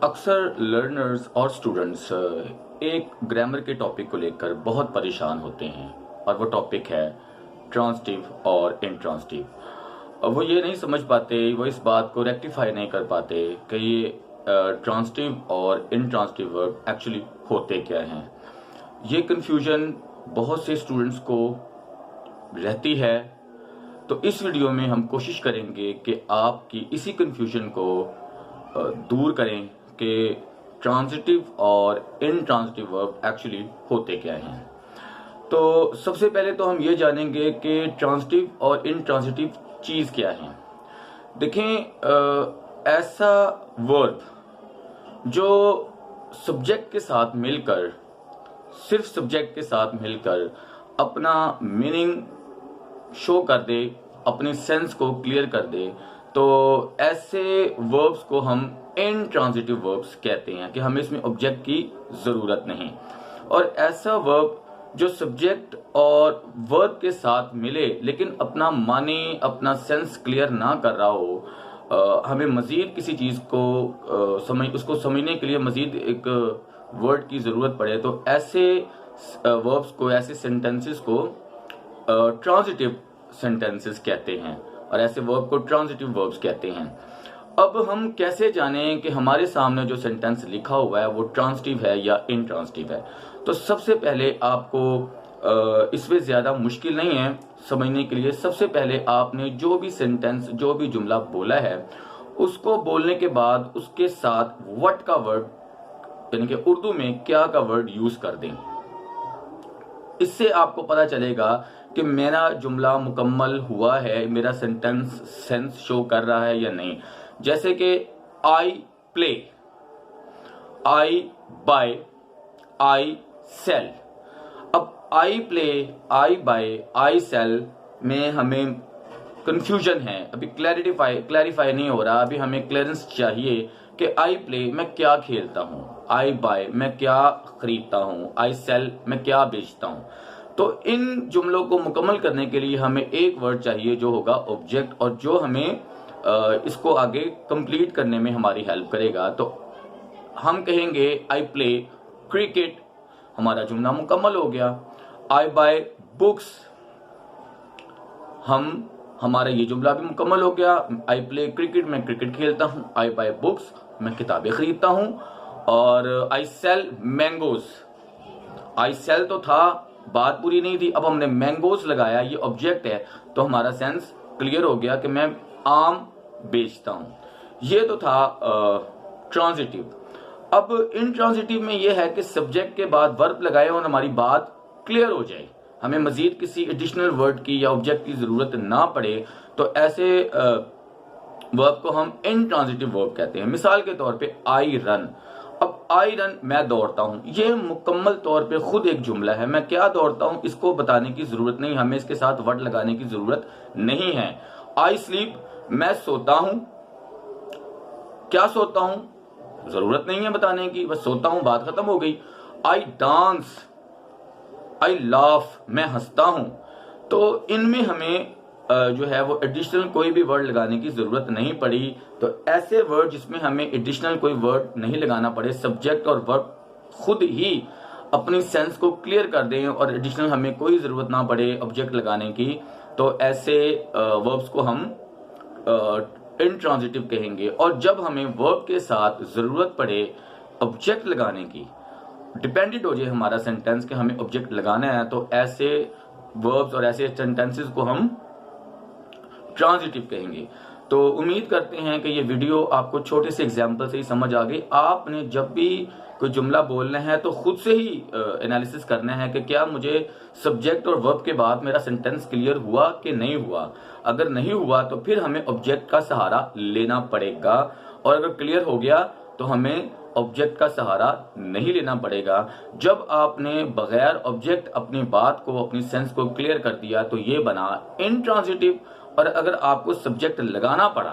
अक्सर लर्नर्स और स्टूडेंट्स एक ग्रामर के टॉपिक को लेकर बहुत परेशान होते हैं और वो टॉपिक है ट्रांजिटिव और इंट्रांजिटिव। वो ये नहीं समझ पाते, वो इस बात को रेक्टिफाई नहीं कर पाते कि ये ट्रांजिटिव और इंट्रांजिटिव वर्ब एक्चुअली होते क्या हैं। ये कन्फ्यूजन बहुत से स्टूडेंट्स को रहती है। तो इस वीडियो में हम कोशिश करेंगे कि आपकी इसी कन्फ्यूजन को दूर करें कि ट्रांजिटिव और इंट्रांजिटिव वर्ब एक्चुअली होते क्या हैं। तो सबसे पहले तो हम ये जानेंगे कि ट्रांजिटिव और इंट्रांजिटिव चीज़ क्या है। देखें, ऐसा वर्ब जो सब्जेक्ट के साथ मिलकर, सिर्फ सब्जेक्ट के साथ मिलकर अपना मीनिंग शो कर दे, अपने सेंस को क्लियर कर दे, तो ऐसे वर्ब्स को हम इंट्रांजिटिव वर्ब्स कहते हैं कि हमें इसमें ऑब्जेक्ट की ज़रूरत नहीं। और ऐसा वर्ब जो सब्जेक्ट और वर्ब के साथ मिले लेकिन अपना माने, अपना सेंस क्लियर ना कर रहा हो, हमें मज़ीद किसी चीज़ को उसको समझने के लिए मज़ीद एक वर्ड की ज़रूरत पड़े, तो ऐसे वर्ब्स को, ऐसे सेंटेंसेस को ट्रांजिटिव सेंटेंसेस कहते हैं और ऐसे वर्ब को ट्रांजिटिव वर्ब्स कहते हैं। अब हम कैसे जानें कि हमारे सामने जो सेंटेंस लिखा हुआ है वो ट्रांजिटिव है या इंट्रांजिटिव है। तो सबसे पहले आपको इसमें ज़्यादा मुश्किल नहीं है समझने के लिए। सबसे पहले आपने जो भी सेंटेंस, जो भी जुमला बोला है, उसको बोलने के बाद उसके साथ व्हाट का वर्ड, यानी कि उर्दू में क्या का वर्ड यूज कर दें। इससे आपको पता चलेगा कि मेरा जुमला मुकम्मल हुआ है, मेरा सेंटेंस सेंस शो कर रहा है या नहीं। जैसे कि I play, I buy, I sell. अब I play, I buy, I sell में हमें कंफ्यूजन है, अभी क्लैरिफाई नहीं हो रहा। अभी हमें क्लियरेंस चाहिए कि आई प्ले मैं क्या खेलता हूँ, आई बाय मैं क्या खरीदता हूँ, आई सेल मैं क्या बेचता हूँ। तो इन जुमलों को मुकम्मल करने के लिए हमें एक वर्ड चाहिए जो होगा ऑब्जेक्ट, और जो हमें इसको आगे कंप्लीट करने में हमारी हेल्प करेगा। तो हम कहेंगे आई प्ले क्रिकेट, हमारा जुमला मुकम्मल हो गया। आई बाय बुक्स, हमारा ये जुमला भी मुकम्मल हो गया। आई प्ले क्रिकेट, मैं क्रिकेट खेलता हूँ। आई बाय बुक्स, मैं किताबें खरीदता हूँ। और आई सेल मैंगोज, आई सेल तो था, बात पूरी नहीं थी, अब हमने मैंगोज लगाया, ये ऑब्जेक्ट है, तो हमारा सेंस क्लियर हो गया कि मैं आम बेचता हूँ। ये तो था ट्रांजिटिव। अब इंट्रांजिटिव में यह है कि सब्जेक्ट के बाद वर्ब लगाए और हमारी बात क्लियर हो जाए, हमें मजीद किसी एडिशनल वर्ड की या ऑब्जेक्ट की जरूरत ना पड़े, तो ऐसे वर्ब को हम इंट्रांजिटिव वर्ब कहते हैं। मिसाल के तौर पे आई रन। अब आई रन मैं दौड़ता हूं, ये मुकम्मल तौर पे खुद एक जुमला है। मैं क्या दौड़ता हूं इसको बताने की जरूरत नहीं, हमें इसके साथ वर्ड लगाने की जरूरत नहीं है। आई स्लीप, मैं सोता हूं। क्या सोता हूं, जरूरत नहीं है बताने की, बस सोता हूं, बात खत्म हो गई। आई डांस, आई लाफ, मैं हंसता हूं। तो इनमें हमें जो है वो एडिशनल कोई भी वर्ड लगाने की जरूरत नहीं पड़ी। तो ऐसे वर्ड जिसमें हमें एडिशनल कोई वर्ड नहीं लगाना पड़े, सब्जेक्ट और वर्ब खुद ही अपनी सेंस को क्लियर कर दें और एडिशनल हमें कोई जरूरत ना पड़े ऑब्जेक्ट लगाने की, तो ऐसे वर्ब्स को हम इंट्रांजिटिव कहेंगे। और जब हमें वर्ब के साथ जरूरत पड़े ऑब्जेक्ट लगाने की, डिपेंडेंट हो जाए हमारा सेंटेंस कि हमें ऑब्जेक्ट लगाना है, तो ऐसे वर्ब्स और ऐसे सेंटेंसेस को हम ट्रांजिटिव कहेंगे। तो उम्मीद करते हैं कि ये वीडियो आपको छोटे से एग्जाम्पल से ही समझ आ गई। आपने जब भी कोई जुमला बोलना है तो खुद से ही एनालिसिस करना है कि क्या मुझे सब्जेक्ट और वर्ब के बाद मेरा सेंटेंस क्लियर हुआ कि नहीं हुआ। अगर नहीं हुआ तो फिर हमें ऑब्जेक्ट का सहारा लेना पड़ेगा, और अगर क्लियर हो गया तो हमें ऑब्जेक्ट का सहारा नहीं लेना पड़ेगा। जब आपने बगैर ऑब्जेक्ट अपनी बात को, अपनी सेंस को क्लियर कर दिया, तो ये बना इंट्रांजिटिव। और अगर आपको सब्जेक्ट लगाना पड़ा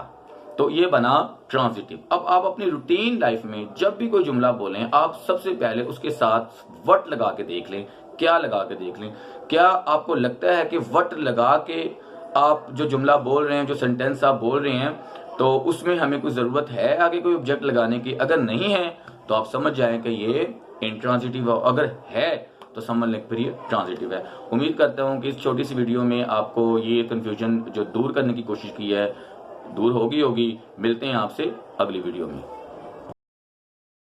तो ये बना ट्रांजिटिव। अब आप अपनी रूटीन लाइफ में जब भी कोई जुमला बोलें, आप सबसे पहले उसके साथ व्हाट लगा के देख लें, क्या लगा के देख लें। क्या आपको लगता है कि व्हाट लगा के आप जो जुमला बोल रहे हैं, जो सेंटेंस आप बोल रहे हैं, तो उसमें हमें कोई ज़रूरत है आगे कोई ऑब्जेक्ट लगाने की? अगर नहीं है तो आप समझ जाएं कि ये इंट्रांजिटिव है, अगर है तो समझ लें फिर ये ट्रांजिटिव है। उम्मीद करता हूँ कि इस छोटी सी वीडियो में आपको ये कन्फ्यूजन जो दूर करने की कोशिश की है दूर होगी। मिलते हैं आपसे अगली वीडियो में।